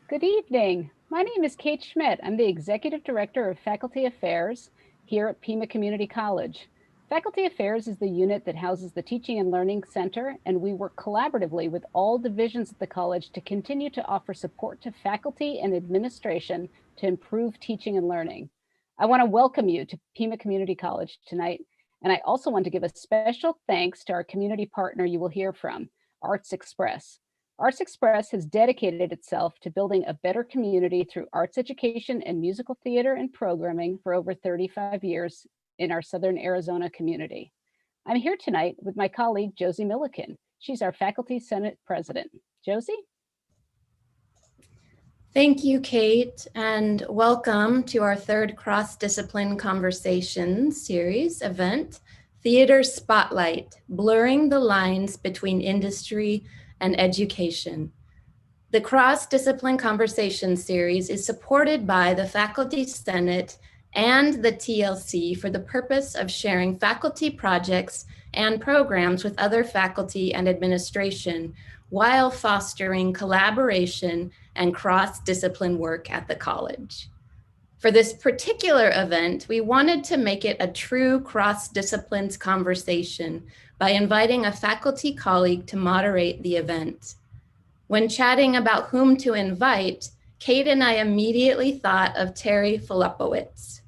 Good evening. My name is Kate Schmidt. I'm the Executive Director of Faculty Affairs here at Pima Community College. Faculty Affairs is the unit that houses the Teaching and Learning Center, and we work collaboratively with all divisions of the college to continue to offer support to faculty and administration to improve teaching and learning. I want to welcome you to Pima Community College tonight, and I also want to give a special thanks to our community partner you will hear from, Arts Express. Arts Express has dedicated itself to building a better community through arts education and musical theater and programming for over 35 years in our Southern Arizona community. I'm here tonight with my colleague, Josie Milliken. She's our Faculty Senate President. Josie? Thank you, Kate, and welcome to our third cross-discipline conversations series event, Theater Spotlight, Blurring the Lines Between Industry and Education. The cross-discipline conversation series is supported by the Faculty Senate and the TLC for the purpose of sharing faculty projects and programs with other faculty and administration while fostering collaboration and cross-discipline work at the college. For this particular event, we wanted to make it a true cross-disciplines conversation by inviting a faculty colleague to moderate the event. When chatting about whom to invite, Kate and I immediately thought of Terry Filipowicz.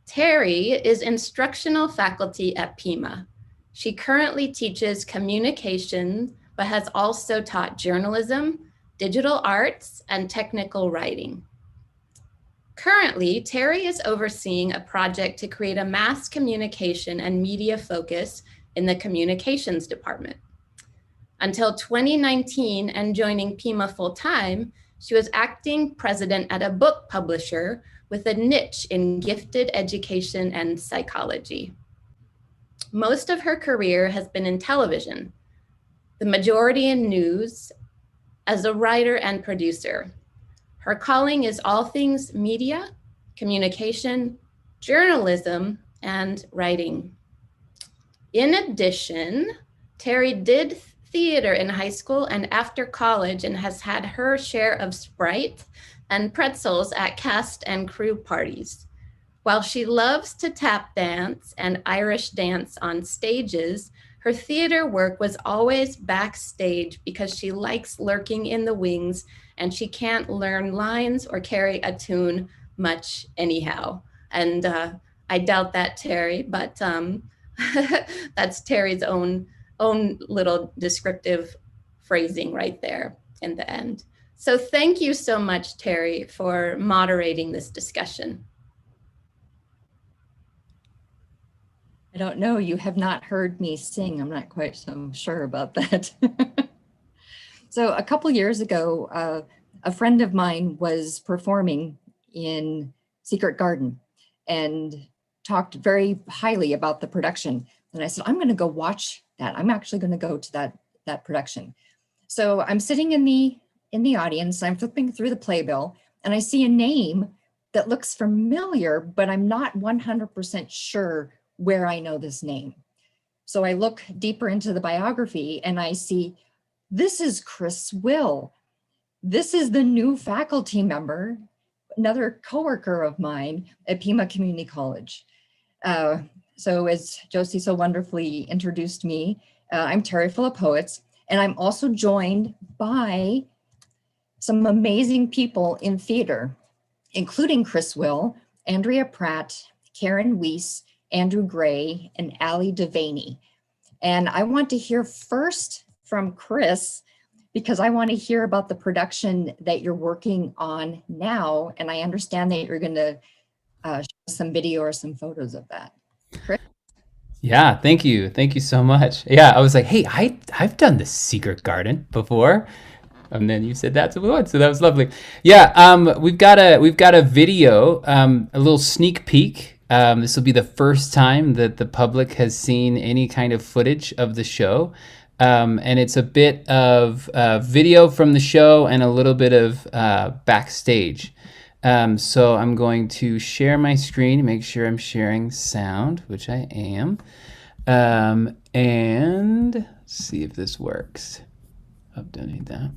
Terry is instructional faculty at Pima. She currently teaches communication, but has also taught journalism, digital arts, and technical writing. Currently, Terry is overseeing a project to create a mass communication and media focus in the communications department. Until 2019 and joining Pima full-time, she was acting president at a book publisher with a niche in gifted education and psychology. Most of her career has been in television, the majority in news, as a writer and producer. Her calling is all things media, communication, journalism, and writing. In addition, Terry did theater in high school and after college and has had her share of Sprite and pretzels at cast and crew parties. While she loves to tap dance and Irish dance on stages, her theater work was always backstage because she likes lurking in the wings and she can't learn lines or carry a tune much anyhow. And I doubt that, Terry, but that's Terry's own little descriptive phrasing right there in the end. So thank you so much, Terry, for moderating this discussion. I don't know, you have not heard me sing. I'm not quite so sure about that. So a couple years ago, a friend of mine was performing in Secret Garden and talked very highly about the production. And I said, I'm gonna go watch that. I'm actually gonna go to that production. So I'm sitting in the audience, I'm flipping through the playbill and I see a name that looks familiar, but I'm not 100% sure where I know this name. So I look deeper into the biography and I see, this is Chris Will. This is the new faculty member, another coworker of mine at Pima Community College. So as Josie so wonderfully introduced me, I'm Terry Filipowicz, and I'm also joined by some amazing people in theater, including Chris Will, Andrea Pratt, Karen Wiese, Andrew Gray, and Allie Devaney. And I want to hear first from Chris, because I want to hear about the production that you're working on now. And I understand that you're going to show some video or some photos of that. Chris? Yeah, thank you. Thank you so much. Yeah, I was like, hey, I've done the Secret Garden before. And then you said that's what, so that was lovely. Yeah, we've got a video, a little sneak peek. This will be the first time that the public has seen any kind of footage of the show. And it's a bit of video from the show and a little bit of backstage. So I'm going to share my screen, make sure I'm sharing sound, which I am. And see if this works. Oh, don't need that.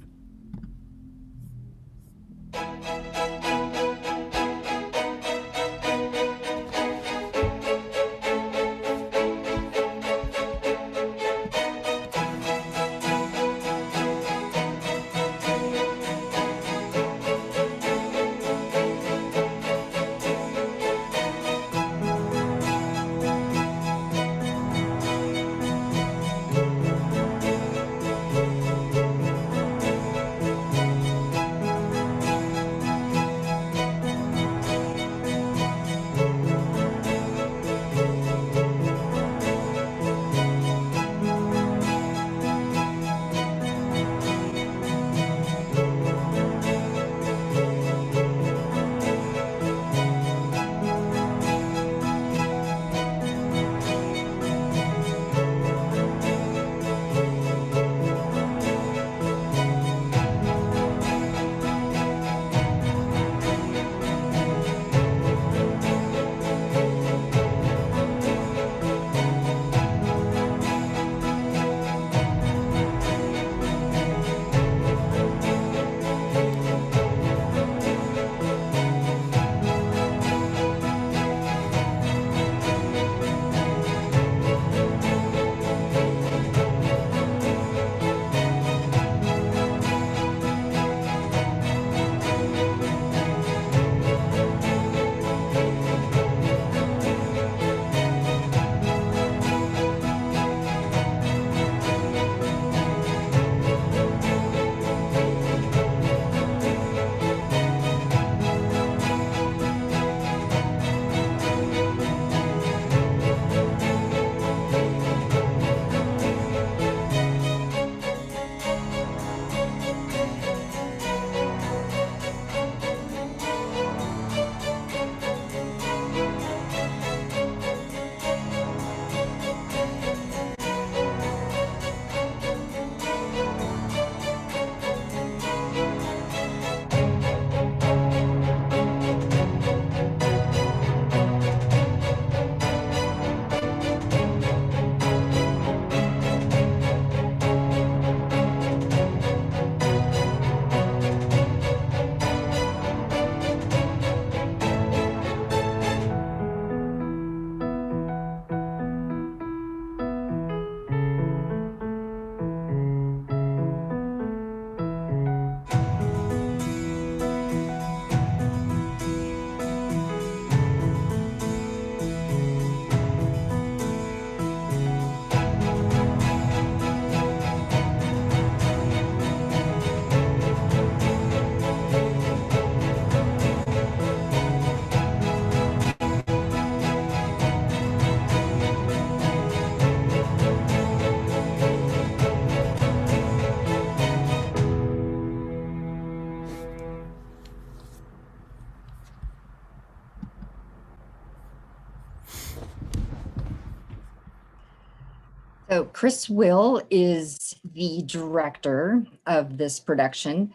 So Chris Will is the director of this production.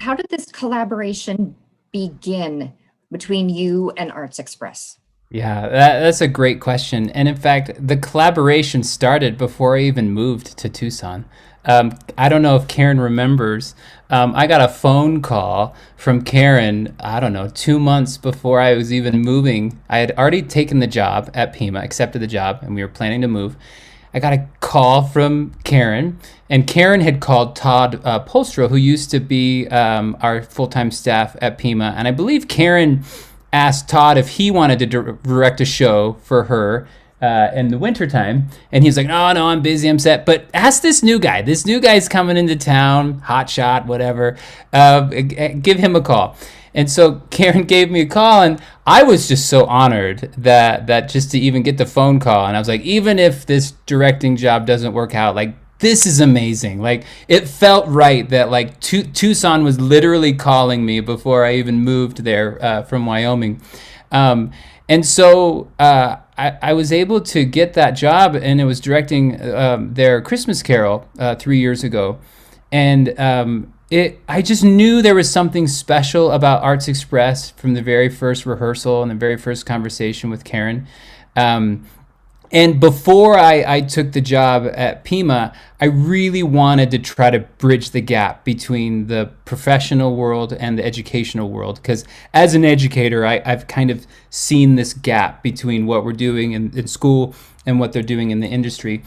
How did this collaboration begin between you and Arts Express? Yeah, that's a great question. And in fact, the collaboration started before I even moved to Tucson. I don't know if Karen remembers. I got a phone call from Karen, I don't know, 2 months before I was even moving. I had already taken the job at Pima, accepted the job, and we were planning to move. I got a call from Karen, and Karen had called Todd Polstra, who used to be our full-time staff at Pima. And I believe Karen asked Todd if he wanted to direct a show for her in the wintertime. And he's like, no, I'm busy, I'm set. But ask this new guy. This new guy's coming into town, hot shot, whatever. Give him a call. And so Karen gave me a call, and I was just so honored that just to even get the phone call. And I was like, even if this directing job doesn't work out, like, this is amazing. Like, it felt right that like Tucson was literally calling me before I even moved there from Wyoming. And so I was able to get that job, and it was directing their Christmas Carol 3 years ago. And I just knew there was something special about Arts Express from the very first rehearsal and the very first conversation with Karen. And before I took the job at Pima, I really wanted to try to bridge the gap between the professional world and the educational world. Because as an educator, I've kind of seen this gap between what we're doing in school and what they're doing in the industry.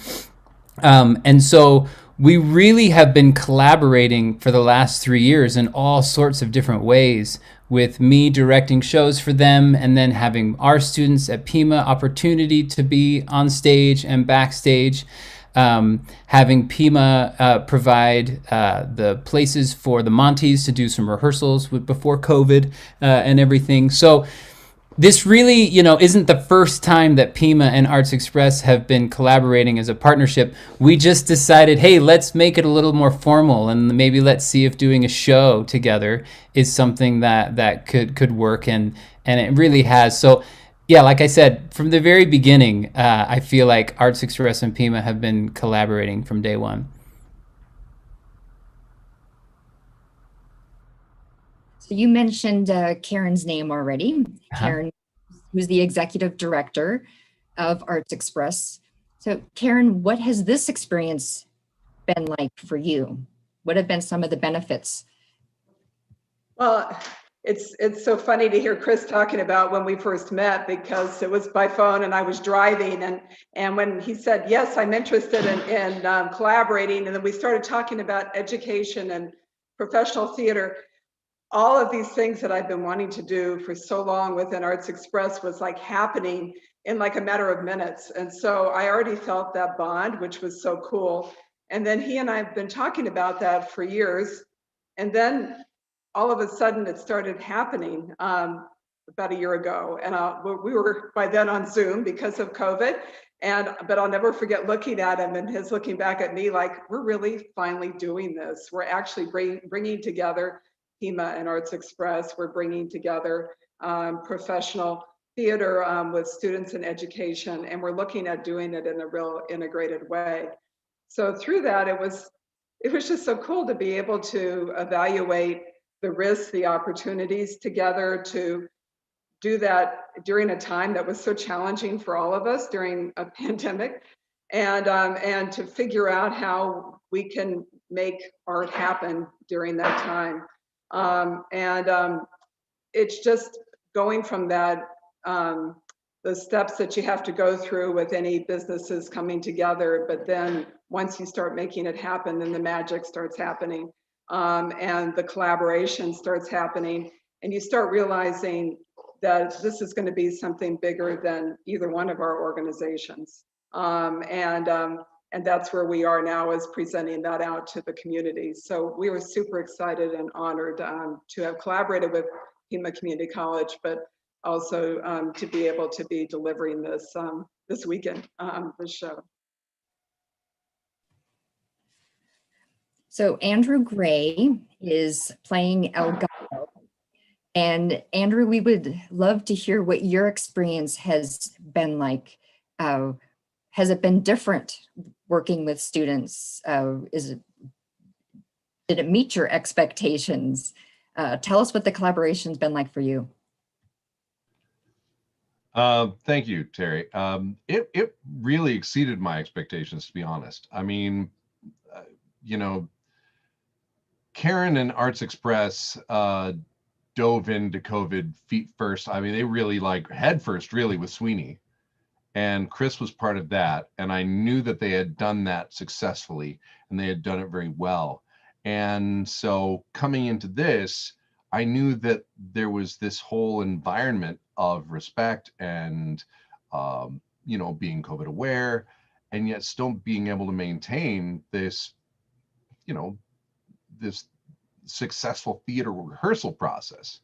And so we really have been collaborating for the last 3 years in all sorts of different ways, with me directing shows for them and then having our students at Pima opportunity to be on stage and backstage, having Pima provide the places for the Monties to do some rehearsals before COVID and everything. So this really, isn't the first time that Pima and Arts Express have been collaborating as a partnership. We just decided, hey, let's make it a little more formal, and maybe let's see if doing a show together is something that could work, and it really has. So, yeah, like I said, from the very beginning, I feel like Arts Express and Pima have been collaborating from day one. So you mentioned Karen's name already. Karen, who's the executive director of Arts Express. So Karen, what has this experience been like for you? What have been some of the benefits? Well, it's so funny to hear Chris talking about when we first met, because it was by phone and I was driving, and when he said, yes, I'm interested in collaborating, and then we started talking about education and professional theater. All of these things that I've been wanting to do for so long within Arts Express was like happening in like a matter of minutes. And so I already felt that bond, which was so cool. And then he and I have been talking about that for years. And then all of a sudden it started happening about a year ago. And we were by then on Zoom because of COVID. But I'll never forget looking at him and his looking back at me like, we're really finally doing this. We're actually bringing together Pima and Arts Express. We're bringing together professional theater with students in education, and we're looking at doing it in a real integrated way. So through that, it was just so cool to be able to evaluate the risks, the opportunities together, to do that during a time that was so challenging for all of us during a pandemic, and to figure out how we can make art happen during that time. It's just going from that, the steps that you have to go through with any businesses coming together, but then once you start making it happen, then the magic starts happening, and the collaboration starts happening, and you start realizing that this is going to be something bigger than either one of our organizations. And that's where we are now, is presenting that out to the community. So we were super excited and honored to have collaborated with Pima Community College, but also to be able to be delivering this this weekend, this show. So Andrew Gray is playing El Gato. And Andrew, we would love to hear what your experience has been like. Has it been different working with students? Did it meet your expectations? Tell us what the collaboration's been like for you. Thank you, Terry. It really exceeded my expectations, to be honest. I mean, Karen and Arts Express dove into COVID feet first. I mean, they really head first, really, with Sweeney. And Chris was part of that. And I knew that they had done that successfully, and they had done it very well. And so coming into this, I knew that there was this whole environment of respect and, being COVID aware, and yet still being able to maintain this, this successful theater rehearsal process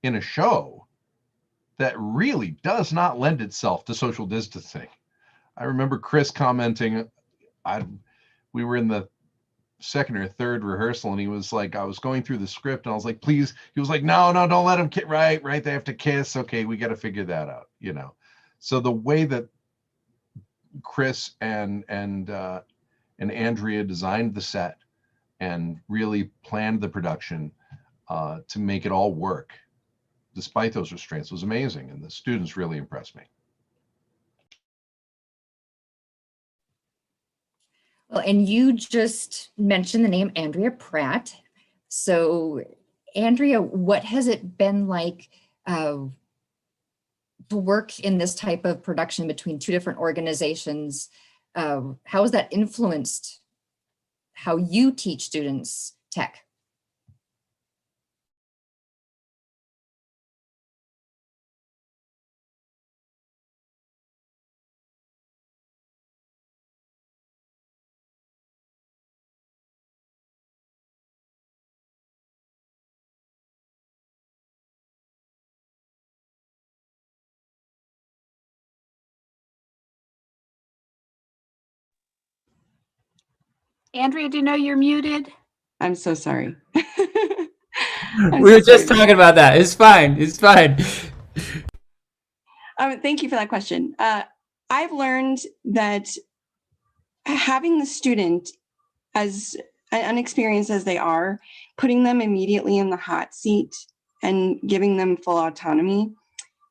in a show that really does not lend itself to social distancing. I remember Chris commenting, we were in the second or third rehearsal, and he was like, I was going through the script, and I was like, please. He was like, no, don't let them kiss. Right. They have to kiss. Okay, we got to figure that out, So the way that Chris and Andrea designed the set and really planned the production to make it all work, despite those restraints, was amazing, and the students really impressed me. Well, and you just mentioned the name Andrea Pratt. So, Andrea, what has it been like to work in this type of production between two different organizations? How has that influenced how you teach students tech? Andrea, do you know you're muted? I'm so sorry. We were just talking about that. It's fine. It's fine. Thank you for that question. I've learned that having the student, as unexperienced as they are, putting them immediately in the hot seat and giving them full autonomy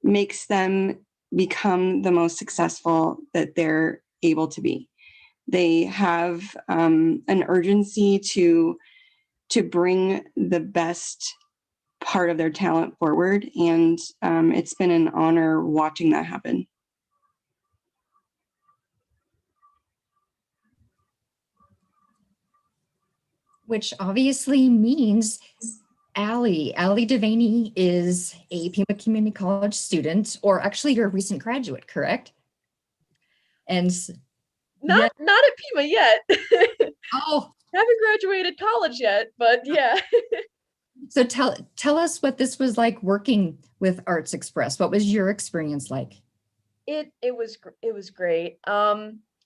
makes them become the most successful that they're able to be. They have an urgency to bring the best part of their talent forward, and it's been an honor watching that happen. Which obviously means Allie Devaney is a Pima Community College student, or actually you're a recent graduate, correct? And not at Pima yet. oh, Haven't graduated college yet, but yeah. So tell us what this was like working with Arts Express. What was your experience like? It was great.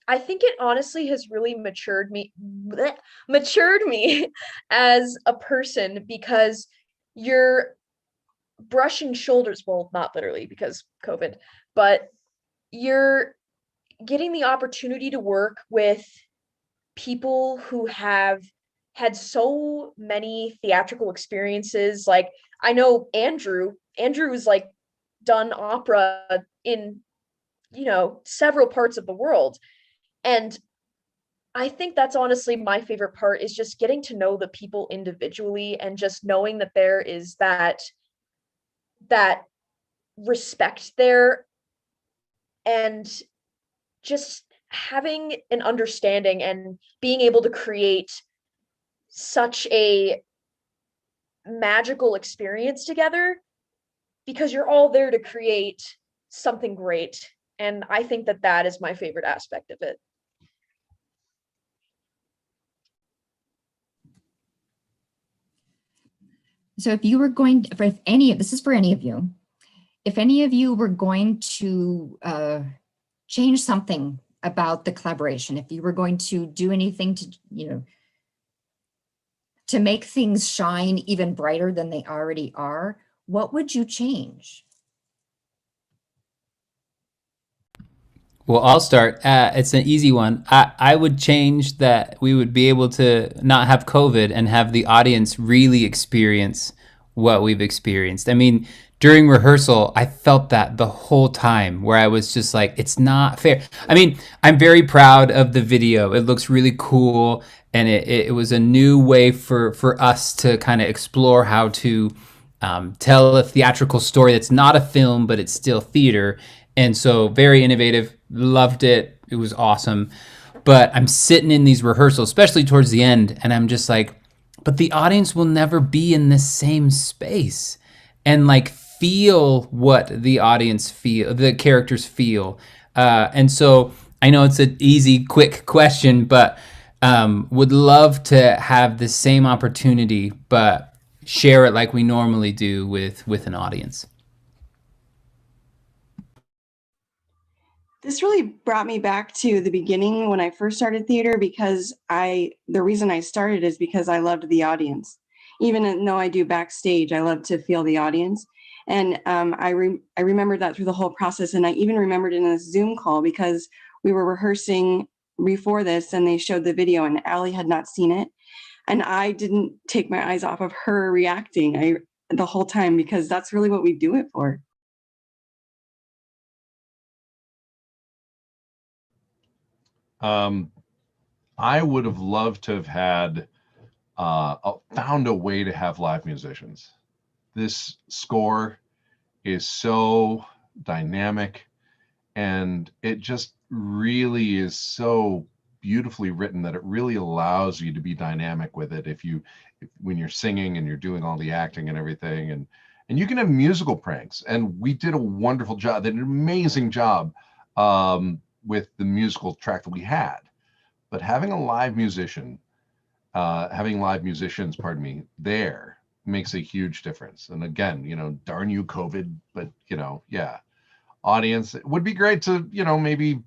I think it honestly has really matured me as a person, because you're brushing shoulders, well, not literally because COVID, but you're getting the opportunity to work with people who have had so many theatrical experiences. Like, I know Andrew's like done opera in, several parts of the world. And I think that's honestly my favorite part, is just getting to know the people individually and just knowing that there is that respect there, and just having an understanding and being able to create such a magical experience together, because you're all there to create something great. And I think that is my favorite aspect of it. So if you were going to, this is for any of you, if any of you were going to change something about the collaboration, if you were going to do anything to, to make things shine even brighter than they already are, what would you change? Well, I'll start. It's an easy one. I would change that we would be able to not have COVID and have the audience really experience what we've experienced. I mean, during rehearsal, I felt that the whole time, where I was just like, it's not fair. I mean, I'm very proud of the video. It looks really cool. And it was a new way for us to kind of explore how to tell a theatrical story that's not a film, but it's still theater. And so very innovative, loved it. It was awesome. But I'm sitting in these rehearsals, especially towards the end, and I'm just like, but the audience will never be in this same space and like feel what the audience feel, the characters feel. And so I know it's an easy, quick question, but would love to have the same opportunity, but share it like we normally do with an audience. This really brought me back to the beginning when I first started theater, because the reason I started is because I loved the audience. Even though I do backstage, I love to feel the audience. And I remembered that through the whole process. And I even remembered in a Zoom call, because we were rehearsing before this and they showed the video and Allie had not seen it. And I didn't take my eyes off of her reacting the whole time, because that's really what we do it for. I would have loved to have had found a way to have live musicians. This score is so dynamic, and it just really is so beautifully written that it really allows you to be dynamic with it when you're singing and you're doing all the acting and everything, and you can have musical pranks, and we did a wonderful job. They did an amazing job with the musical track that we had. But having live musicians, pardon me, there makes a huge difference. And again, darn you, COVID, but yeah, audience, it would be great to, maybe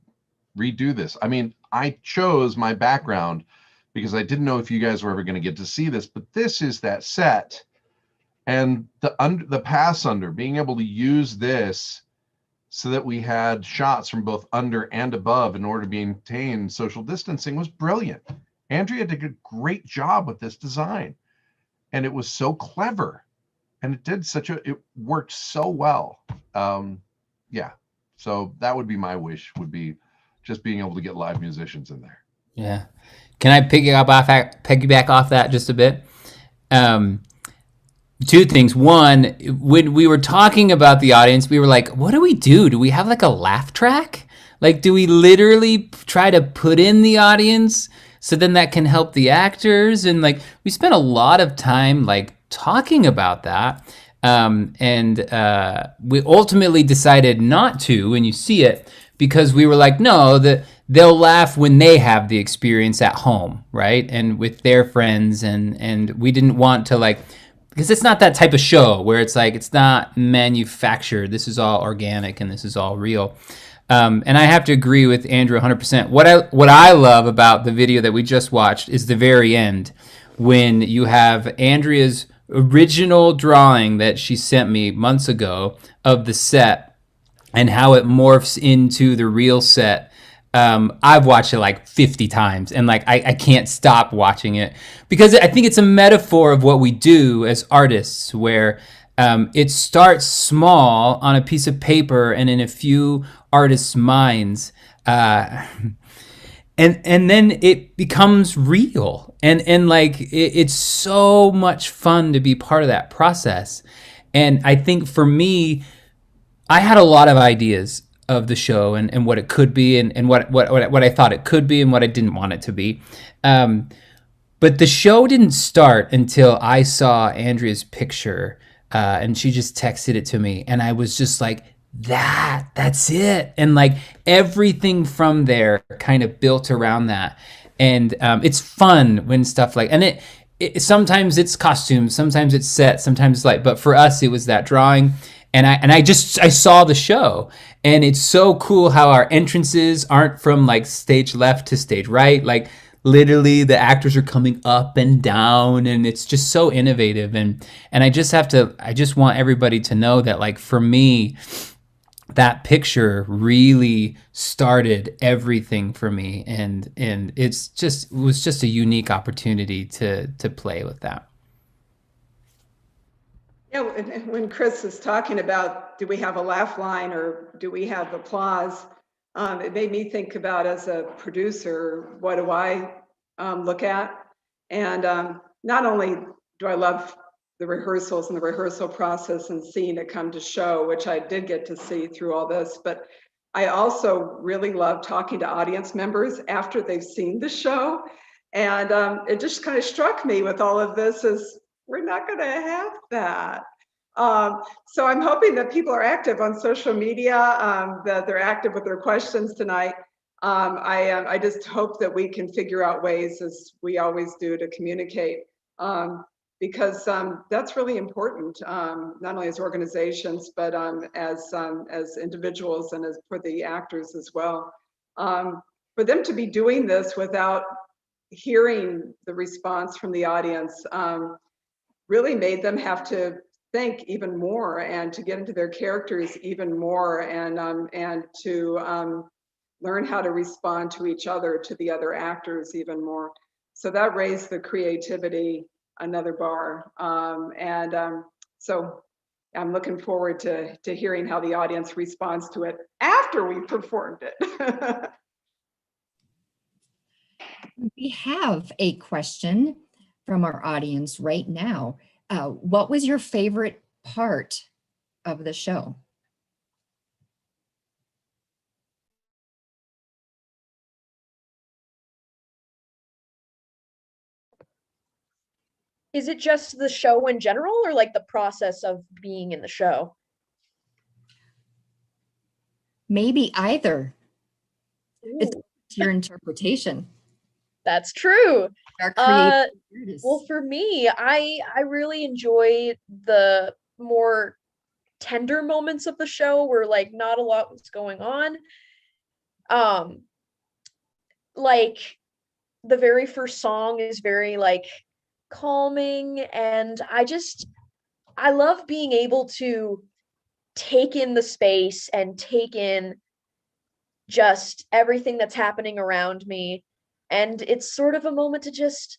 redo this. I mean, I chose my background because I didn't know if you guys were ever going to get to see this, but this is that set, and the pass under, being able to use this so that we had shots from both under and above in order to maintain social distancing was brilliant. Andrea did a great job with this design, and it was so clever, and it worked so well. Yeah, so that would be my wish, would be just being able to get live musicians in there. Yeah. Can I piggyback off that just a bit? Two things. One, when we were talking about the audience, we were like, what do we do? Do we have like a laugh track? Like, do we literally try to put in the audience so then that can help the actors? And like, we spent a lot of time like talking about that. We ultimately decided not to, and you see it, because we were like, no, they'll laugh when they have the experience at home, right? And with their friends, and we didn't want to like, because it's not that type of show where it's like, it's not manufactured. This is all organic and this is all real. And I have to agree with Andrew 100%. What I love about the video that we just watched is the very end, when you have Andrea's original drawing that she sent me months ago of the set and how it morphs into the real set. I've watched it like 50 times, and like I can't stop watching it, because I think it's a metaphor of what we do as artists, where it starts small on a piece of paper and in a few artists' minds, and then it becomes real, and like it's so much fun to be part of that process. And I think for me, I had a lot of ideas of the show and what it could be, and what I thought it could be and what I didn't want it to be. But the show didn't start until I saw Andrea's picture, and she just texted it to me, and I was just like, that's it. And like everything from there kind of built around that. And it's fun when stuff like, and it sometimes it's costumes, sometimes it's set, sometimes it's like, but for us it was that drawing. And I saw the show, and it's so cool how our entrances aren't from like stage left to stage right. Like literally the actors are coming up and down, and it's just so innovative. And I just want everybody to know that, like, for me, that picture really started everything for me. And it was just a unique opportunity to play with that. Yeah, when Chris is talking about, do we have a laugh line or do we have applause? It made me think about, as a producer, what do I look at? And not only do I love the rehearsals and the rehearsal process and seeing it come to show, which I did get to see through all this, but I also really love talking to audience members after they've seen the show. And it just kind of struck me with all of this is, we're not going to have that. So I'm hoping that people are active on social media, that they're active with their questions tonight. I just hope that we can figure out ways, as we always do, to communicate, because that's really important, not only as organizations, but as individuals and as for the actors as well. For them to be doing this without hearing the response from the audience really made them have to think even more, and to get into their characters even more, and to learn how to respond to each other, to the other actors even more. So that raised the creativity another bar. So I'm looking forward to hearing how the audience responds to it after we performed it. We have a question from our audience right now. What was your favorite part of the show? Is it just the show in general or like the process of being in the show? Maybe either. It's Ooh, your interpretation. that's true. Our creative Well, for me, I really enjoy the more tender moments of the show where like not a lot was going on. Um, like the very first song is very like calming, and I love being able to take in the space and take in just everything that's happening around me. And it's sort of a moment to just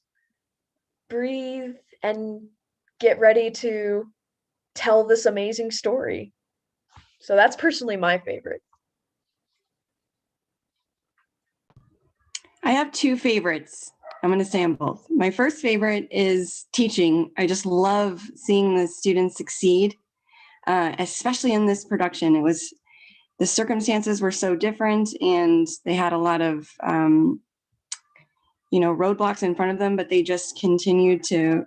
breathe and get ready to tell this amazing story. So that's personally my favorite. I have two favorites. I'm going to say them both. My first favorite is teaching. I just love seeing the students succeed, especially in this production. The circumstances were so different, and they had a lot of, roadblocks in front of them, but they just continued to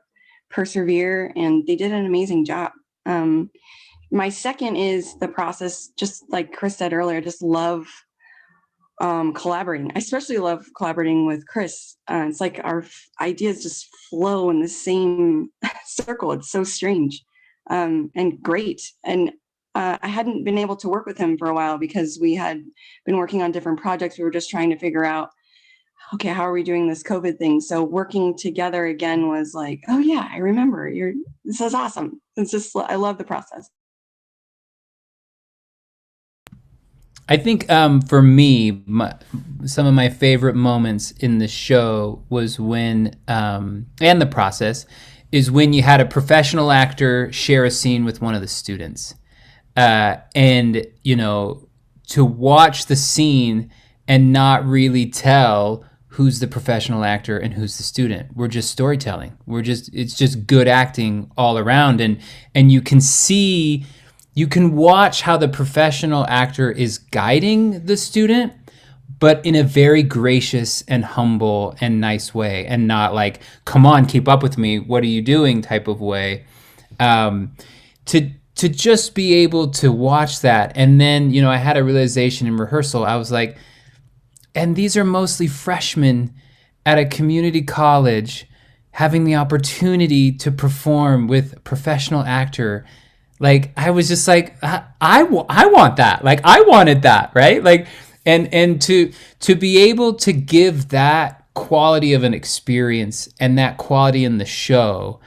persevere, and they did an amazing job. My second is the process, just like Chris said earlier, I just love collaborating. I especially love collaborating with Chris. It's like our ideas just flow in the same circle. It's so strange and great. And I hadn't been able to work with him for a while because we had been working on different projects. We were just trying to figure out, okay, how are we doing this COVID thing? So working together again was like, oh yeah, I remember. This is awesome. It's just, I love the process. I think for me, some of my favorite moments in the show was when, and the process, is when you had a professional actor share a scene with one of the students. And, to watch the scene and not really tell who's the professional actor and who's the student. We're just storytelling. It's just good acting all around. And you can watch how the professional actor is guiding the student, but in a very gracious and humble and nice way, and not like, come on, keep up with me, what are you doing type of way. To just be able to watch that. And then, I had a realization in rehearsal. I was like, and these are mostly freshmen at a community college having the opportunity to perform with a professional actor. Like, I was just like, I want that. Like, I wanted that, right? Like, and to be able to give that quality of an experience and that quality in the show,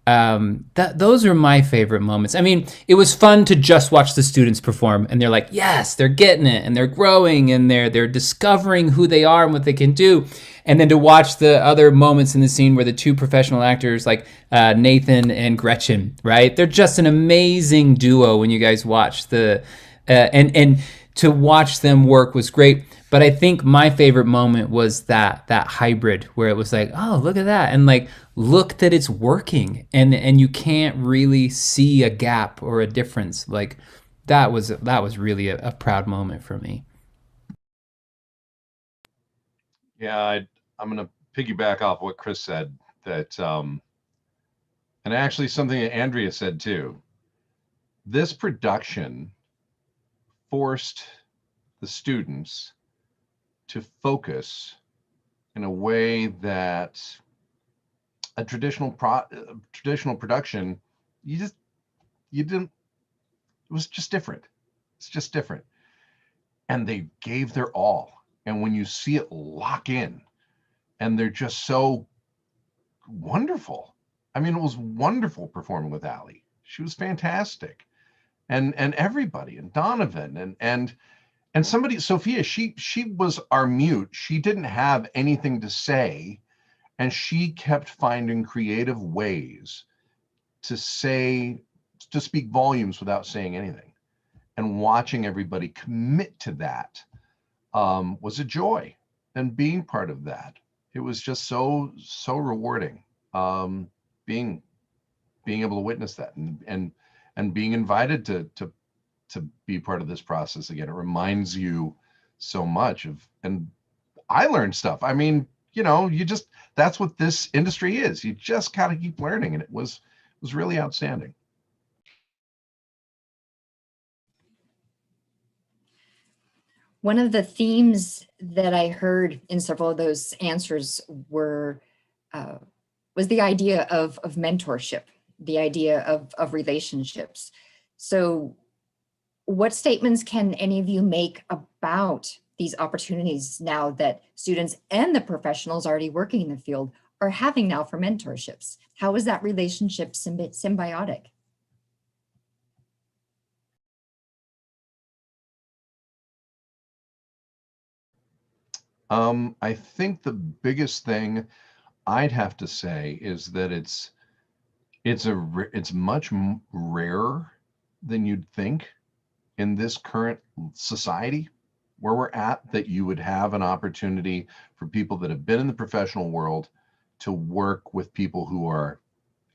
those are my favorite moments. I mean, it was fun to just watch the students perform, and they're like, yes, they're getting it, and they're growing, and they're discovering who they are and what they can do. And then to watch the other moments in the scene where the two professional actors, like Nathan and Gretchen, right? They're just an amazing duo when you guys watch and to watch them work was great. But I think my favorite moment was that hybrid where it was like, oh, look at that. And like, look that it's working, and you can't really see a gap or a difference. Like, that was really a proud moment for me. Yeah, I'm going to piggyback off what Chris said, that, and actually something that Andrea said too. This production forced the students to focus in a way that a traditional production, you didn't, it was just different. It's just different. And they gave their all. And when you see it lock in, and they're just so wonderful. I mean, it was wonderful performing with Allie. She was fantastic. And everybody, and Donovan, and somebody, Sophia, she was our mute. She didn't have anything to say, and she kept finding creative ways to speak volumes without saying anything. And watching everybody commit to that was a joy. And being part of that, it was just so rewarding, being able to witness that and being invited to be part of this process again. It reminds you so much of, and I learned stuff. I mean, that's what this industry is. You just gotta keep learning, and it was really outstanding. One of the themes that I heard in several of those answers was the idea of mentorship, the idea of relationships. So what statements can any of you make about these opportunities now that students and the professionals already working in the field are having now for mentorships? How is that relationship symbiotic? I think the biggest thing I'd have to say is that it's much rarer than you'd think in this current society where we're at, that you would have an opportunity for people that have been in the professional world to work with people who are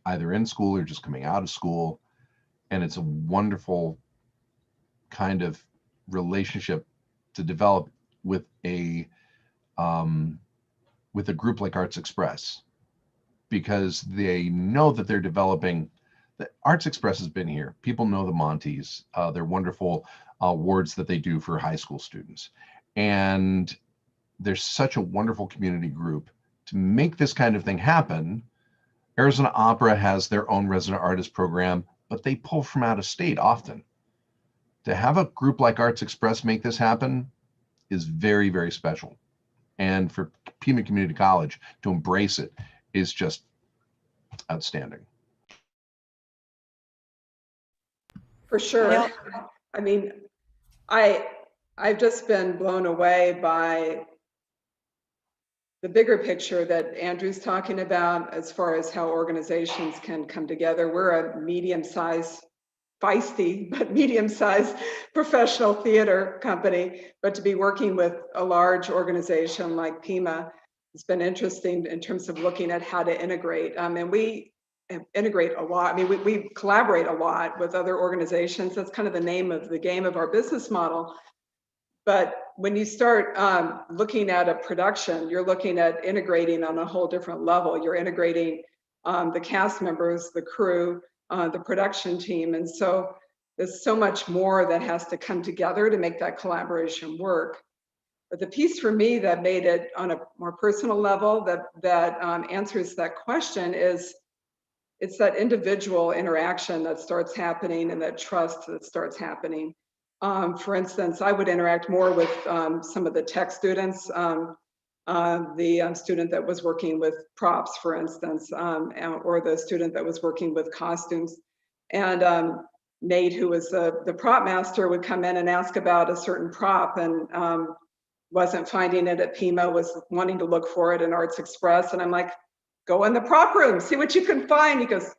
either in school or just coming out of school. And it's a wonderful kind of relationship to develop with a group like Arts Express, because they know that they're developing. That Arts Express has been here. People know the Montes. They're wonderful awards that they do for high school students. And there's such a wonderful community group to make this kind of thing happen. Arizona Opera has their own resident artist program, but they pull from out of state often. To have a group like Arts Express make this happen is very, very special. And for Pima Community College to embrace it is just outstanding. For sure. I mean, I've just been blown away by the bigger picture that Andrew's talking about as far as how organizations can come together. We're a medium-sized, feisty, but medium-sized professional theater company. But to be working with a large organization like Pima has been interesting in terms of looking at how to integrate. And we integrate a lot. I mean, we collaborate a lot with other organizations. That's kind of the name of the game of our business model. But when you start looking at a production, you're looking at integrating on a whole different level. You're integrating the cast members, the crew, the production team. And so there's so much more that has to come together to make that collaboration work. But the piece for me that made it on a more personal level that answers that question is it's that individual interaction that starts happening and that trust that starts happening. For instance, I would interact more with some of the tech students, the student that was working with props, for instance, or the student that was working with costumes. And Nate, who was the prop master, would come in and ask about a certain prop and wasn't finding it at Pima, was wanting to look for it in Arts Express. And I'm like, go in the prop room, see what you can find. He goes,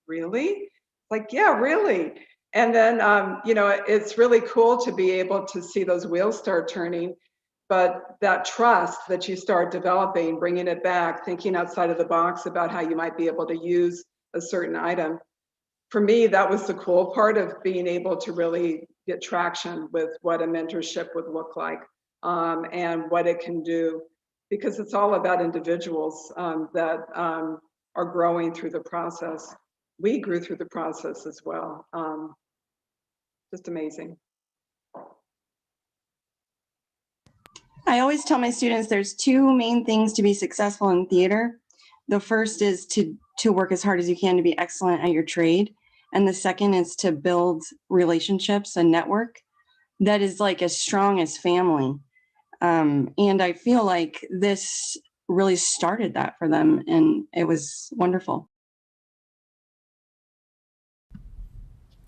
really? Like, yeah, really. And then, it's really cool to be able to see those wheels start turning, but that trust that you start developing, bringing it back, thinking outside of the box about how you might be able to use a certain item. For me, that was the cool part of being able to really get traction with what a mentorship would look like and what it can do, because it's all about individuals that are growing through the process. We grew through the process as well. Just amazing. I always tell my students there's two main things to be successful in theater. The first is to work as hard as you can to be excellent at your trade. And the second is to build relationships, a network that is like as strong as family. And I feel like this really started that for them, and it was wonderful.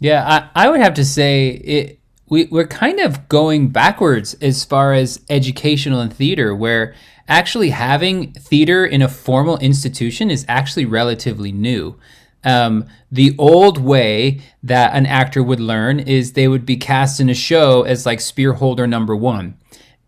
Yeah, I would have to say we're kind of going backwards as far as educational and theater, where actually having theater in a formal institution is actually relatively new. The old way that an actor would learn is they would be cast in a show as like spear holder number one,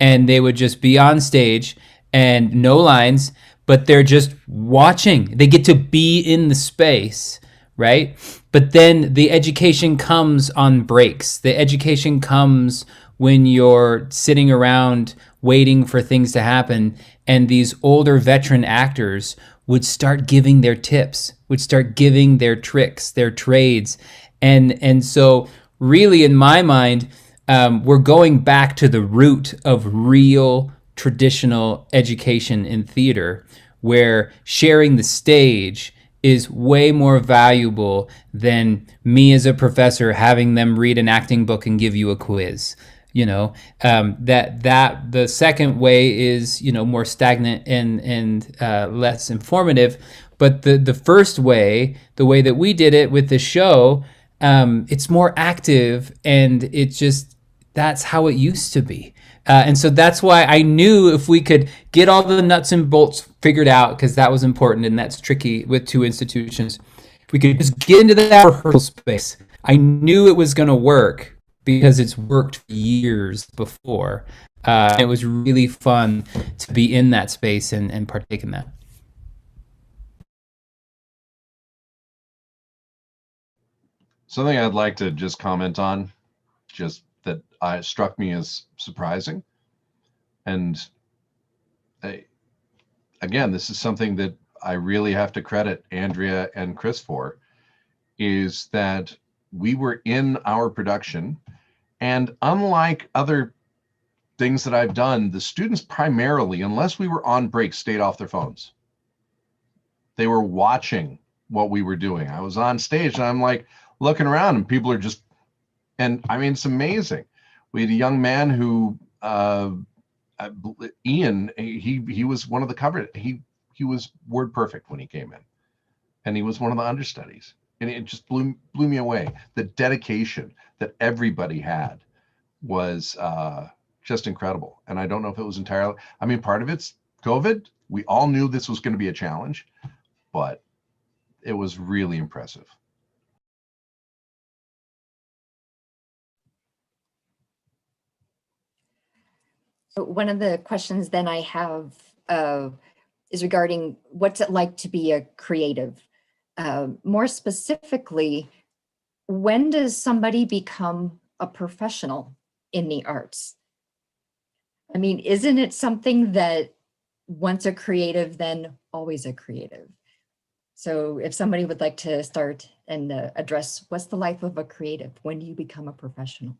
and they would just be on stage and no lines, but they're just watching. They get to be in the space, right? But then the education comes on breaks. The education comes when you're sitting around waiting for things to happen, and these older veteran actors would start giving their tips, would start giving their tricks, their trades. And so really, in my mind, we're going back to the root of real traditional education in theater, where sharing the stage is way more valuable than me as a professor having them read an acting book and give you a quiz. That the second way is, more stagnant and less informative. But the first way, the way that we did it with the show, it's more active, and that's how it used to be. And so that's why I knew if we could get all the nuts and bolts figured out, because that was important, and that's tricky with two institutions, if we could just get into that rehearsal space, I knew it was going to work, because it's worked for years before. It was really fun to be in that space and partake in that. Something I'd like to just comment on, just that struck me as surprising. And again, this is something that I really have to credit Andrea and Chris for, is that we were in our production, and unlike other things that I've done, the students primarily, unless we were on break, stayed off their phones. They were watching what we were doing. I was on stage and I'm like looking around, and people are just, and I mean, it's amazing. We had a young man who, Ian, he was one of the cover, he was word perfect when he came in, and he was one of the understudies. And it just blew me away. The dedication that everybody had was just incredible. And I don't know if it was entirely, I mean, part of it's COVID. We all knew this was going to be a challenge, but it was really impressive. So one of the questions then I have is regarding what's it like to be a creative? More specifically, when does somebody become a professional in the arts? I mean, isn't it something that once a creative, then always a creative? So if somebody would like to start and address what's the life of a creative, when do you become a professional?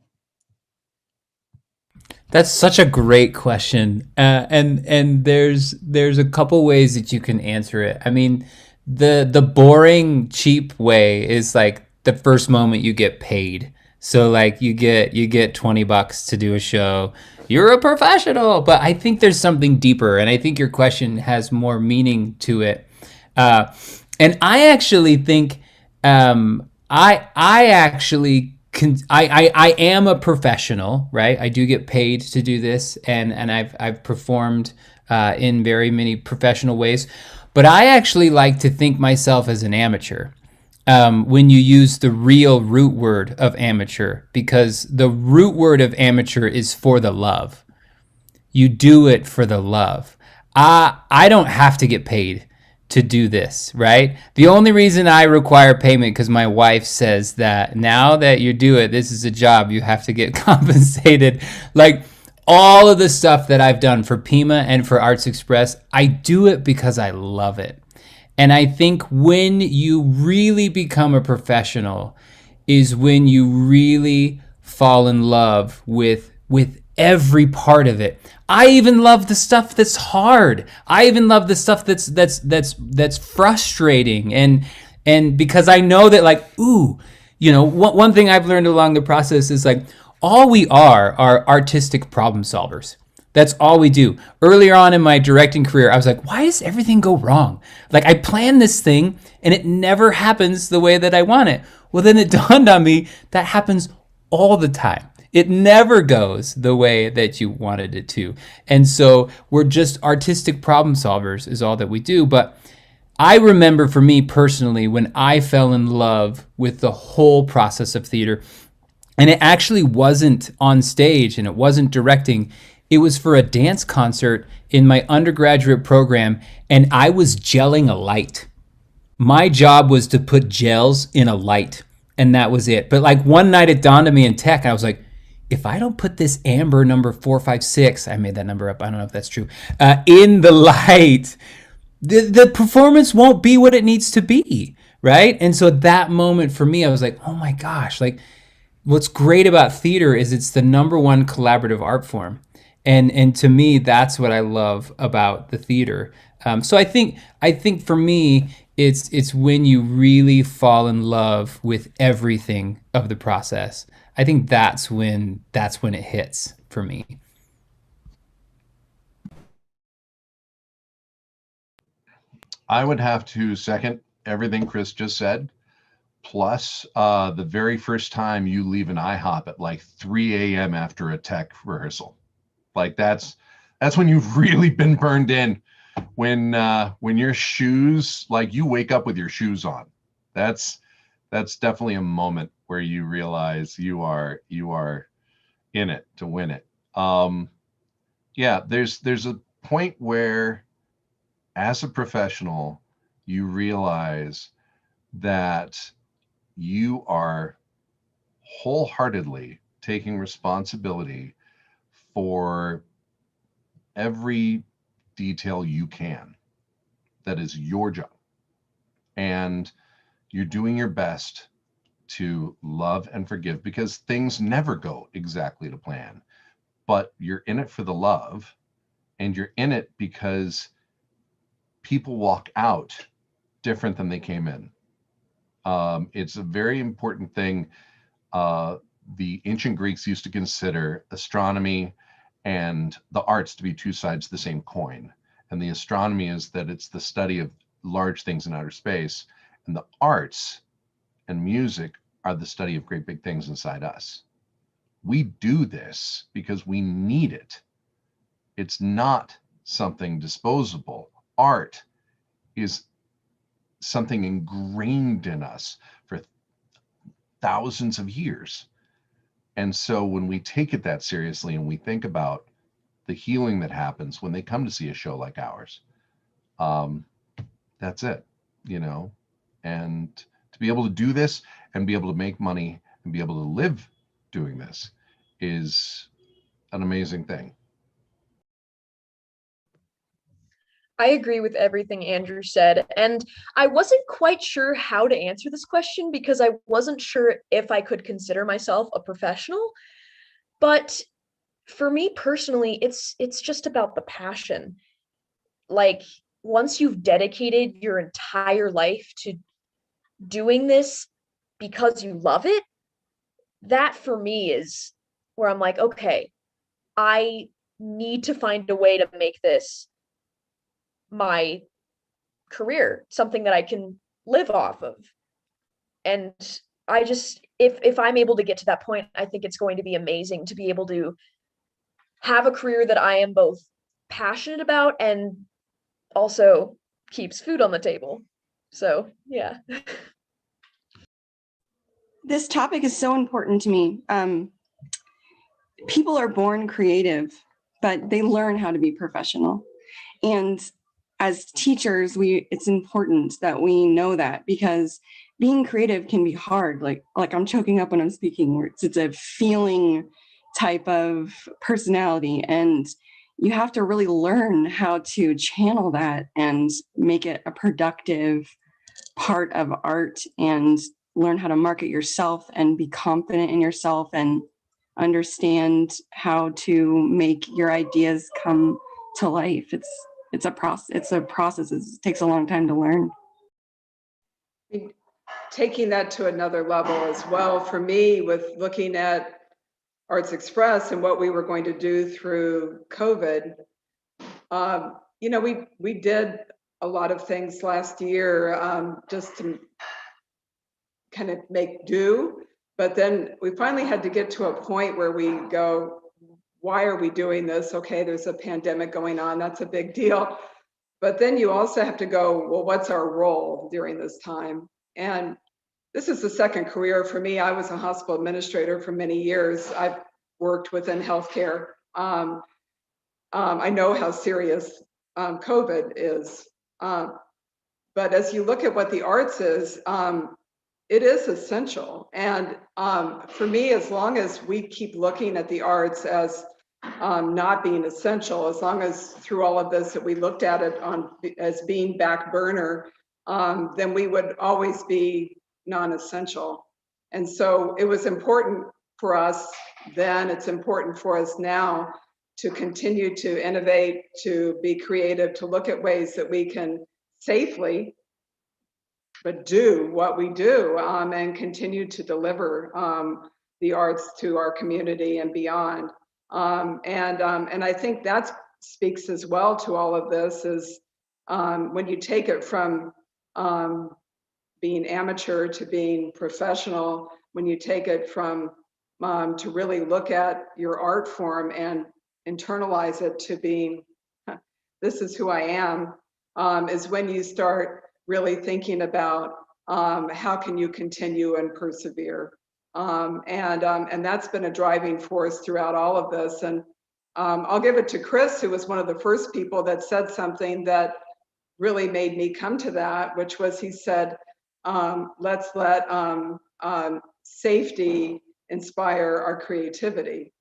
That's such a great question. And there's a couple ways that you can answer it. I mean, the boring, cheap way is like the first moment you get paid. So like you get $20 to do a show, you're a professional. But I think there's something deeper, and I think your question has more meaning to it. And I actually think I am a professional, right? I do get paid to do this, and I've performed in very many professional ways. But I actually like to think myself as an amateur when you use the real root word of amateur, because the root word of amateur is for the love. You do it for the love. I don't have to get paid to do this, right? The only reason I require payment because my wife says that now that you do it, this is a job, you have to get compensated. Like all of the stuff that I've done for Pima and for Arts Express, I do it because I love it. And I think when you really become a professional is when you really fall in love with every part of it. I even love the stuff that's hard. I even love the stuff that's frustrating, and because I know that, like, one thing I've learned along the process is like all we are artistic problem solvers. That's all we do. Earlier on in my directing career, I was like, why does everything go wrong? Like I plan this thing and it never happens the way that I want it. Well, then it dawned on me that happens all the time. It never goes the way that you wanted it to. And so we're just artistic problem solvers is all that we do. But I remember for me personally, when I fell in love with the whole process of theater, and it actually wasn't on stage and it wasn't directing, It was for a dance concert in my undergraduate program, and I was gelling a light. My job was to put gels in a light, and that was it. But like one night it dawned on me in tech, I was like, if I don't put this amber number 456, I made that number up, I don't know if that's true, in the light, the performance won't be what it needs to be, right? And so that moment for me, I was like, oh my gosh, like what's great about theater is it's the number one collaborative art form. And to me, that's what I love about the theater. So I think for me, it's when you really fall in love with everything of the process. I think that's when it hits for me. I would have to second everything Chris just said. Plus, the very first time you leave an IHOP at like 3 a.m. after a tech rehearsal, like that's when you've really been burned in. When your shoes, like you wake up with your shoes on, that's definitely a moment where you realize you are in it to win it. Yeah, there's a point where, as a professional, you realize that you are wholeheartedly taking responsibility for every detail you can. That is your job. And you're doing your best to love and forgive, because things never go exactly to plan. But you're in it for the love, and you're in it because people walk out different than they came in. It's a very important thing. The ancient Greeks used to consider astronomy and the arts to be two sides of the same coin. And the astronomy is that it's the study of large things in outer space, and the arts and music are the study of great big things inside us. We do this because we need it. It's not something disposable. Art is something ingrained in us for thousands of years. And so when we take it that seriously and we think about the healing that happens when they come to see a show like ours, that's it, you know. And to be able to do this and be able to make money and be able to live doing this is an amazing thing. I agree with everything Andrew said. And I wasn't quite sure how to answer this question because I wasn't sure if I could consider myself a professional. But for me personally, it's just about the passion. Like once you've dedicated your entire life to doing this because you love it, that for me is where I'm like, okay, I need to find a way to make this my career, something that I can live off of. And I just, if I'm able to get to that point, I think it's going to be amazing to be able to have a career that I am both passionate about and also keeps food on the table. So, yeah. This topic is so important to me. People are born creative, but they learn how to be professional. And as teachers, it's important that we know that, because being creative can be hard. Like I'm choking up when I'm speaking. It's a feeling type of personality, and you have to really learn how to channel that and make it a productive part of art, and learn how to market yourself and be confident in yourself and understand how to make your ideas come to life. It's a process. It takes a long time to learn. Taking that to another level as well, for me, with looking at Arts Express and what we were going to do through COVID, you know, we did a lot of things last year just to kind of make do. But then we finally had to get to a point where we go, why are we doing this? Okay, there's a pandemic going on. That's a big deal. But then you also have to go, well, what's our role during this time? And this is the second career for me. I was a hospital administrator for many years. I've worked within healthcare. I know how serious COVID is. But as you look at what the arts is, it is essential. And for me, as long as we keep looking at the arts as not being essential, as long as through all of this that we looked at it as being back burner, then we would always be non-essential. And so it was important for us then, it's important for us now to continue to innovate, to be creative, to look at ways that we can safely but do what we do and continue to deliver the arts to our community and beyond. And I think that speaks as well to all of this is when you take it from being amateur to being professional, when you take it from to really look at your art form and internalize it to being, this is who I am, is when you start really thinking about how can you continue and persevere. And that's been a driving force throughout all of this. And I'll give it to Chris, who was one of the first people that said something that really made me come to that, which was he said, let's let safety inspire our creativity.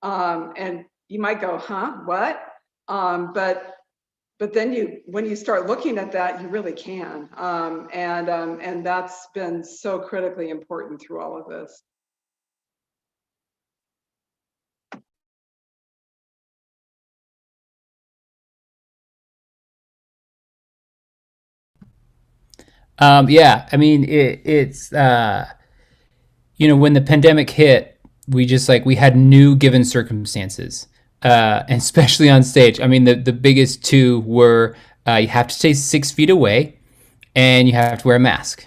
And you might go, huh, what? But then when you start looking at that, you really can. And that's been so critically important through all of this. Yeah, I mean, it's you know, when the pandemic hit, we had new given circumstances, and especially on stage. I mean, the biggest two were you have to stay 6 feet away and you have to wear a mask.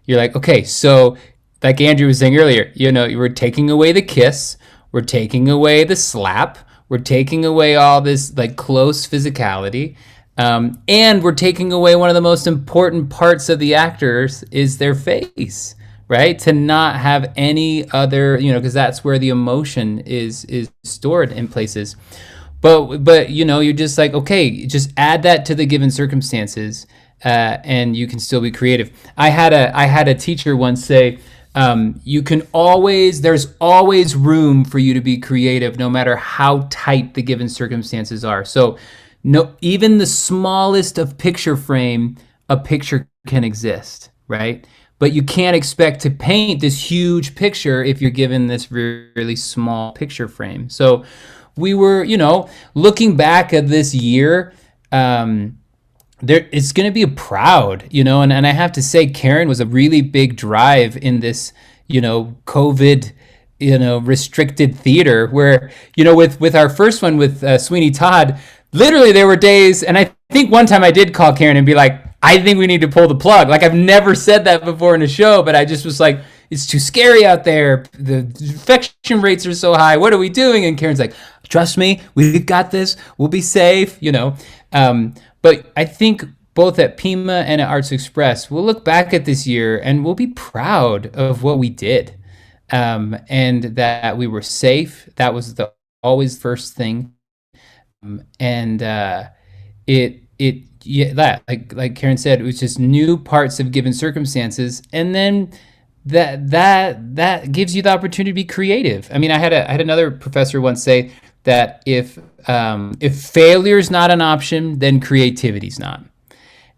You're like, okay, so like Andrew was saying earlier, you know, we're taking away the kiss, we're taking away the slap, we're taking away all this like close physicality. And we're taking away one of the most important parts of the actors is their face, right? To not have any other, you know, because that's where the emotion is stored in places. But you know, you're just like, okay, just add that to the given circumstances, and you can still be creative. I had a teacher once say, there's always room for you to be creative, no matter how tight the given circumstances are. So no, even the smallest of picture frame, a picture can exist, right? But you can't expect to paint this huge picture if you're given this really small picture frame. So we were, you know, looking back at this year, it's going to be proud, you know, and I have to say Karen was a really big drive in this, you know, COVID, you know, restricted theater where, you know, with our first one with Sweeney Todd, literally there were days, and I think one time I did call Karen and be like, I think we need to pull the plug. Like I've never said that before in a show, but I just was like, it's too scary out there. The infection rates are so high. What are we doing? And Karen's like, trust me, we've got this. We'll be safe, you know. But I think both at Pima and at Arts Express, we'll look back at this year and we'll be proud of what we did, and that we were safe. That was the always first thing. And like Karen said, it was just new parts of given circumstances, and then that gives you the opportunity to be creative. I mean, I had another professor once say that if failure is not an option, then creativity's not.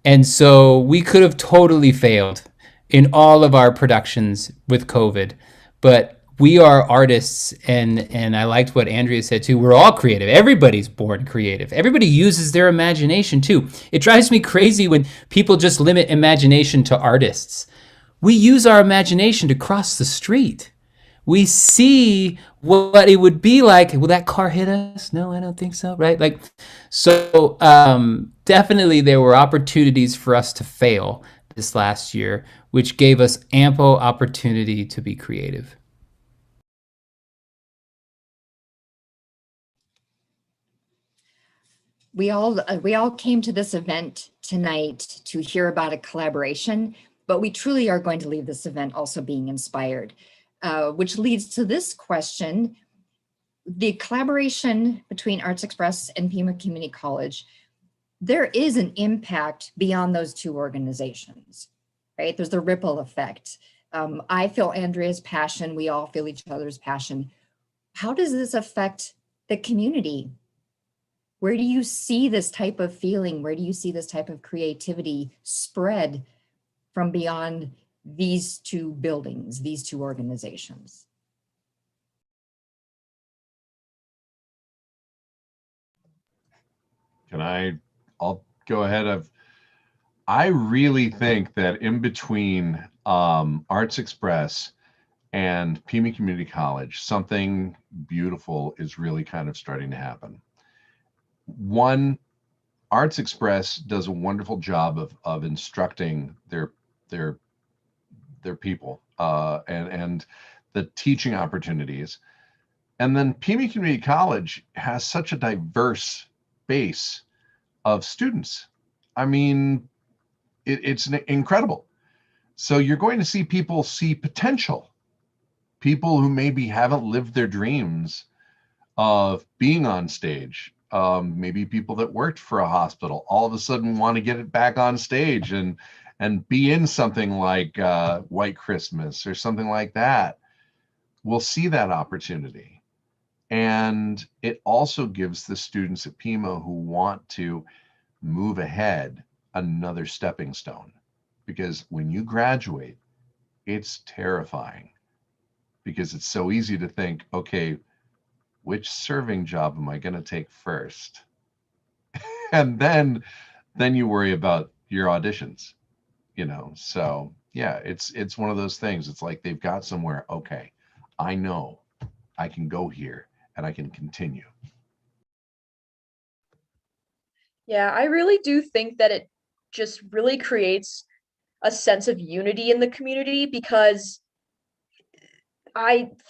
And so we could have totally failed in all of our productions with COVID, but we are artists, and I liked what Andrea said too. We're all creative. Everybody's born creative. Everybody uses their imagination too. It drives me crazy when people just limit imagination to artists. We use our imagination to cross the street. We see what it would be like. Will that car hit us? No, I don't think so, right? Like, so definitely there were opportunities for us to fail this last year, which gave us ample opportunity to be creative. We all came to this event tonight to hear about a collaboration, but we truly are going to leave this event also being inspired, which leads to this question. the collaboration between Arts Express and Pima Community College, there is an impact beyond those two organizations, right? There's the ripple effect. I feel Andrea's passion. We all feel each other's passion. How does this affect the community? Where do you see this type of feeling? Where do you see this type of creativity spread from beyond these two buildings, these two organizations? I'll go ahead. I really think that in between Arts Express and Pima Community College, something beautiful is really kind of starting to happen. One, Arts Express does a wonderful job of instructing their people and the teaching opportunities. And then Pima Community College has such a diverse base of students. I mean, it's incredible. So you're going to see people see potential. People who maybe haven't lived their dreams of being on stage. Maybe people that worked for a hospital all of a sudden want to get it back on stage and be in something like White Christmas or something like that. We'll see that opportunity. And it also gives the students at Pima who want to move ahead another stepping stone. Because when you graduate, it's terrifying. Because it's so easy to think, okay, which serving job am I going to take first? And then you worry about your auditions, you know? So yeah, it's one of those things. It's like they've got somewhere, okay, I know I can go here and I can continue. Yeah, I really do think that it just really creates a sense of unity in the community, because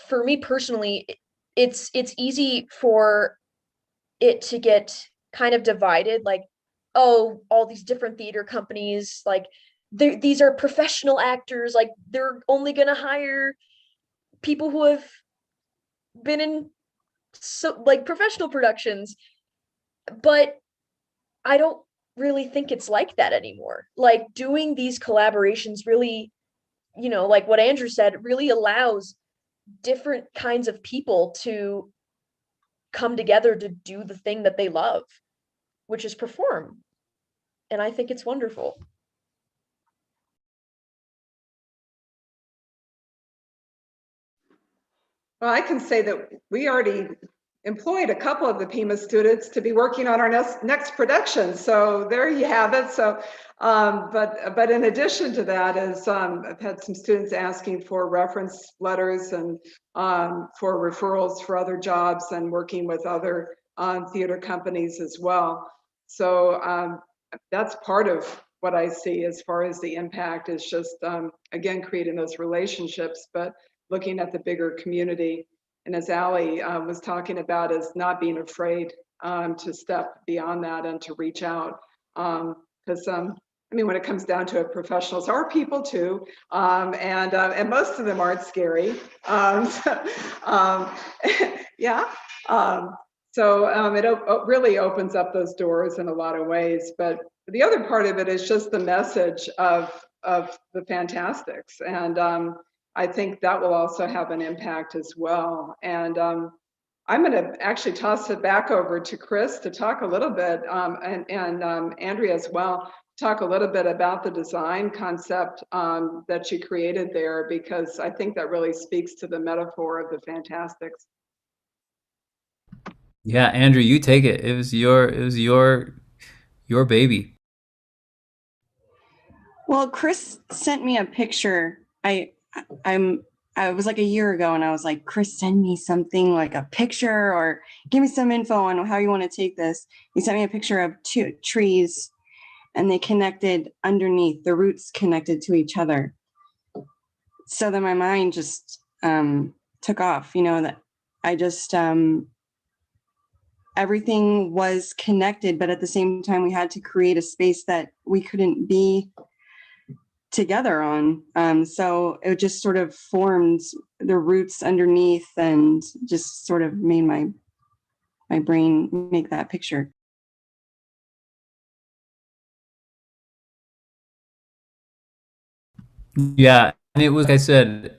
for me personally, it's easy for it to get kind of divided, like, oh, all these different theater companies, like these are professional actors, like they're only going to hire people who have been in like professional productions. But I don't really think it's like that anymore. Like doing these collaborations really, you know, like what Andrew said, really allows different kinds of people to come together to do the thing that they love, which is perform. And I think it's wonderful. Well, I can say that we already employed a couple of the Pima students to be working on our next production. So there you have it. So, but in addition to that, I've had some students asking for reference letters and for referrals for other jobs and working with other theater companies as well. So that's part of what I see as far as the impact is just, again, creating those relationships, but looking at the bigger community. And as Allie was talking about, is not being afraid to step beyond that and to reach out. Because I mean, when it comes down to it, professionals are people too, and most of them aren't scary. Yeah. It really opens up those doors in a lot of ways. But the other part of it is just the message of the Fantasticks, and I think that will also have an impact as well. And I'm going to actually toss it back over to Chris to talk a little bit, and Andrea as well, talk a little bit about the design concept that you created there, because I think that really speaks to the metaphor of the Fantasticks. Yeah, Andrew, you take it. It was your baby. Well, Chris sent me a picture. I was like a year ago, and I was like, Chris, send me something, like a picture, or give me some info on how you want to take this. He sent me a picture of two trees, and they connected underneath, the roots connected to each other. So then my mind just took off, you know, that I just, everything was connected, but at the same time, we had to create a space that we couldn't be together on. So it just sort of formed the roots underneath and just sort of made my brain make that picture. Yeah, and it was, like I said,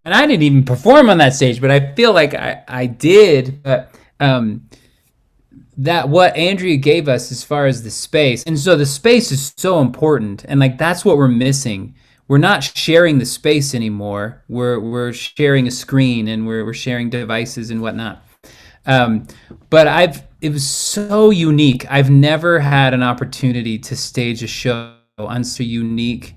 and I didn't even perform on that stage, but I feel like I did. But that what Andrea gave us as far as the space, and so the space is so important, and like that's what we're missing. We're not sharing the space anymore. We're sharing a screen, and we're sharing devices and whatnot. But it was so unique. I've never had an opportunity to stage a show on so unique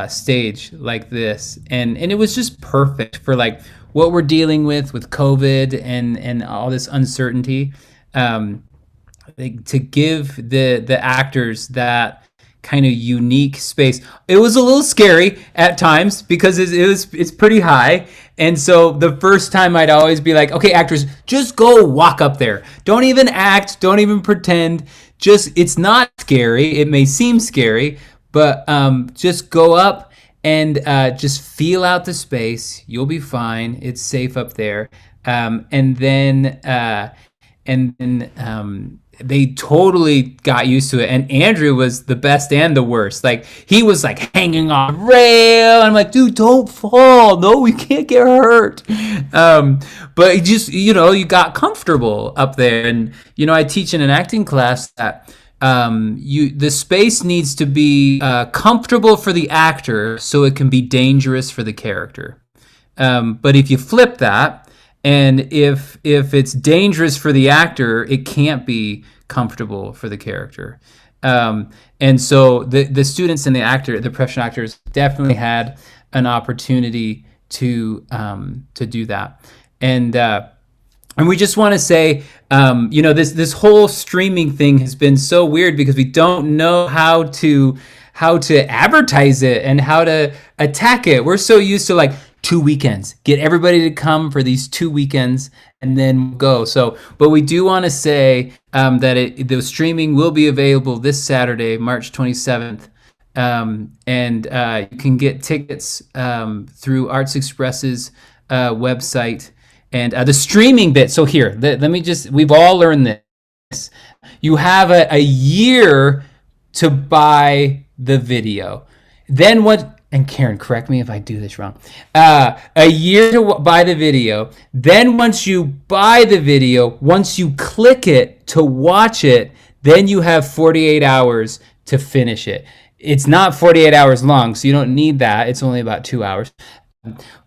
stage like this, and it was just perfect for like what we're dealing with COVID and all this uncertainty. To give the actors that kind of unique space. It was a little scary at times because it's pretty high. And so the first time I'd always be like, okay, actors, just go walk up there. Don't even act. Don't even pretend. It's not scary. It may seem scary, but just go up and just feel out the space. You'll be fine. It's safe up there. And then they totally got used to it. And Andrew was the best and the worst. Like, he was like hanging on a rail. And I'm like, dude, don't fall. No, we can't get hurt. But it just, you got comfortable up there. And, I teach in an acting class that the space needs to be comfortable for the actor so it can be dangerous for the character. But if you flip that, and if it's dangerous for the actor, it can't be comfortable for the character. And so the students and the professional actors definitely had an opportunity to do that. And we just want to say, this whole streaming thing has been so weird because we don't know how to advertise it and how to attack it. We're so used to like 2 weekends, get everybody to come for these 2 weekends and then go. But we do want to say that the streaming will be available this Saturday, March 27th. And you can get tickets through Arts Express's website. And the streaming bit, so here, we've all learned this. You have a year to buy the video. Then what, and Karen, correct me if I do this wrong, a year to buy the video. Then once you buy the video, once you click it to watch it, then you have 48 hours to finish it. It's not 48 hours long, so you don't need that. It's only about 2 hours.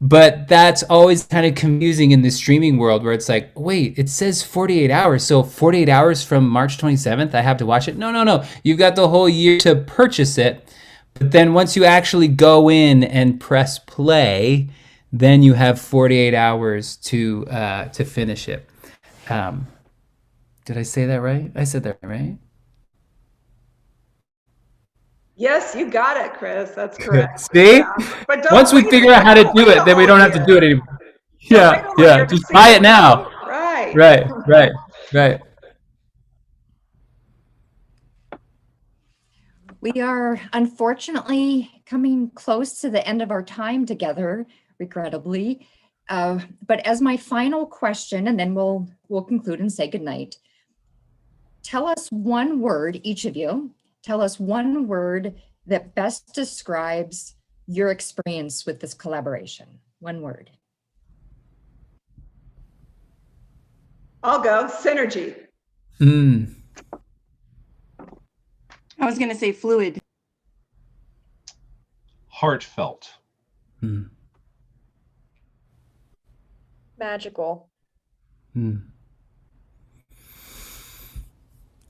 But that's always kind of confusing in the streaming world where it's like, wait, it says 48 hours. So 48 hours from March 27th, I have to watch it? No. You've got the whole year to purchase it. But then once you actually go in and press play, then you have 48 hours to finish it. Did I say that right? I said that right? Yes, you got it, Chris. That's correct. See? Yeah. But once we figure out how to do it, then we don't have to do it anymore. Yeah. Just buy it now. Right. We are unfortunately coming close to the end of our time together, regrettably. But as my final question, and then we'll conclude and say goodnight. Tell us one word, each of you, tell us one word that best describes your experience with this collaboration. One word. I'll go, synergy. I was going to say fluid. Heartfelt. Magical.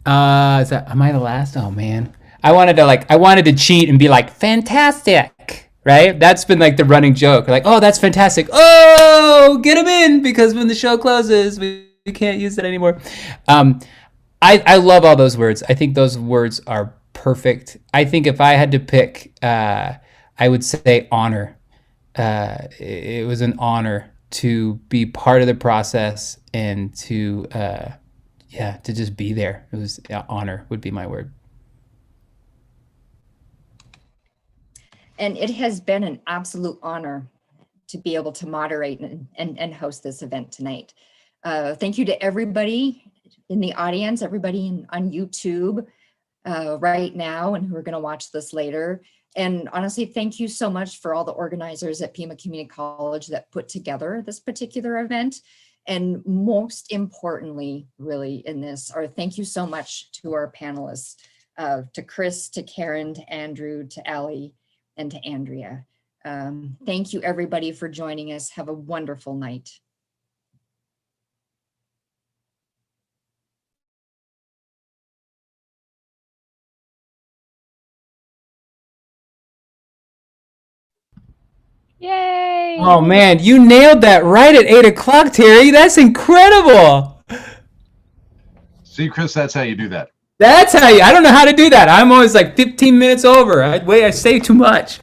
Am I the last? Oh man. I wanted to cheat and be like, fantastic, right? That's been like the running joke. Like, oh, that's fantastic. Oh, get him in, because when the show closes, we can't use it anymore. I love all those words. I think those words are perfect. I think if I had to pick, I would say honor. It was an honor to be part of the process and to just be there. It was honor would be my word. And it has been an absolute honor to be able to moderate and host this event tonight. Thank you to everybody in the audience, everybody on YouTube right now and who are going to watch this later. And honestly, thank you so much for all the organizers at Pima Community College that put together this particular event. And most importantly, really in this, or thank you so much to our panelists, to Chris, to Karen, to Andrew, to Allie, and to Andrea. Thank you everybody for joining us. Have a wonderful night. Yay! Oh man, you nailed that right at 8 o'clock, Terry. That's incredible. See, Chris, that's how you do that. That's how you, I don't know how to do that. I'm always like 15 minutes over. I say too much.